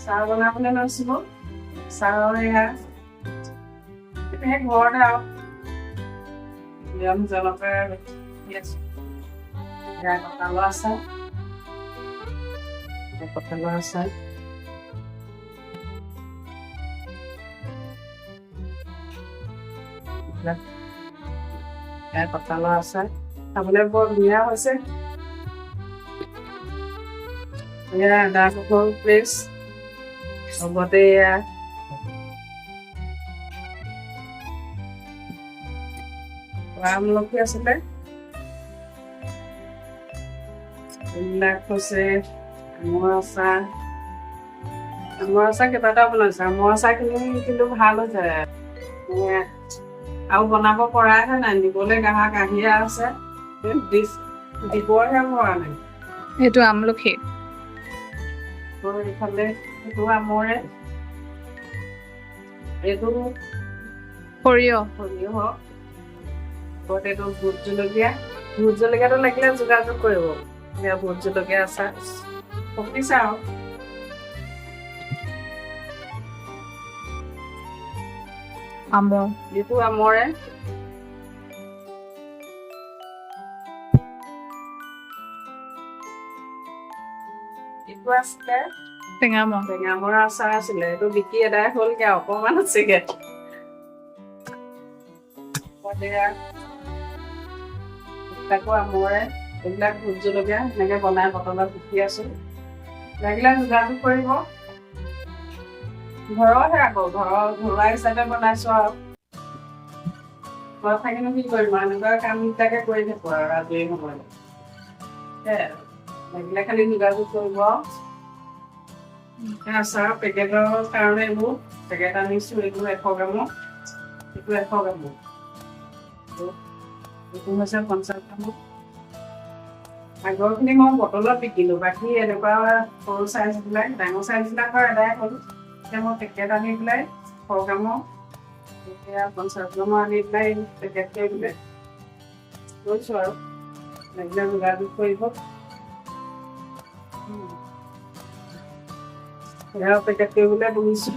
চাহ বনাবলৈ লৈছিলোঁ চাহৰ এয়া সেই ঘৰতে আৰু নিয়ম জলপাই আছোঁ এয়া কঁঠালৰ আচাৰ কঁঠালৰ আচাৰ এয়া কঁঠালৰ আচাৰ খাবলৈ বৰ ধুনীয়া হৈছে এয়া আদা নহৰু পেষ্ট লগতে এয়া আমলখি আছিলে এইবিলাক হৈছে আমৰ আচাৰ কেইবাটাও বনাইছে আমৰ আচাৰখিনি কিন্তু ভাল হৈছে আৰু বনাব পৰাহে নাই নিবলৈ গ্ৰাহক আহিয়ে আছে দিবহে পৰা নাই সেইটো আমলখি ইফালে সেইটো আমৰে এইটো সৰিয়হ এইটো ভোট জলকীয়াটো লাগিলে যোগাযোগ কৰিব এতিয়া ভোট জলকীয়া আচাৰ পকিছে আৰু আমৰ এইটো আমৰে এইটো আছিলে টেঙামৰা আচাৰ আছিলে এইটো বিকি এদাই হ'লগে অকমান আছেগে তাকো আমৰে এইবিলাক ভোট জলকীয়া এনেকে বনাই বটলত বিকি আছো লাগিলে যোগাযোগ কৰিব ঘৰৰহে আকৌ ঘৰুৱা হিচাপে বনাইছো আৰু ঘৰত থাকিনো কি কৰিম এনেকুৱা কামবিলাকে কৰি থাকো আৰু আজৰি সময়ত লাগিলে খালি যোগাযোগ কৰিব আচাৰ পেকেটৰ কাৰণে এইবোৰ পেকেট আনিছো এইটো 100 গ্ৰামৰ এইটো 100 গ্ৰামৰ এইটো হৈছে 50 গ্ৰামৰ আগৰখিনি মই বটলত বিকিলো বাকী এনেকুৱা সৰু চাইজবিলাক ডাঙৰ চাইজবিলাকৰ এদাই হ'ল এতিয়া মই পেকেট আনি পেলাই 100 গ্ৰামৰ এতিয়া 50 গ্ৰামৰ আনি পেলাই পেকেট কৰি পেলাই লৈছোঁ আৰু লাগিলে যোগাযোগ কৰিব পেকেট কৰিবলৈ বহিছোঁ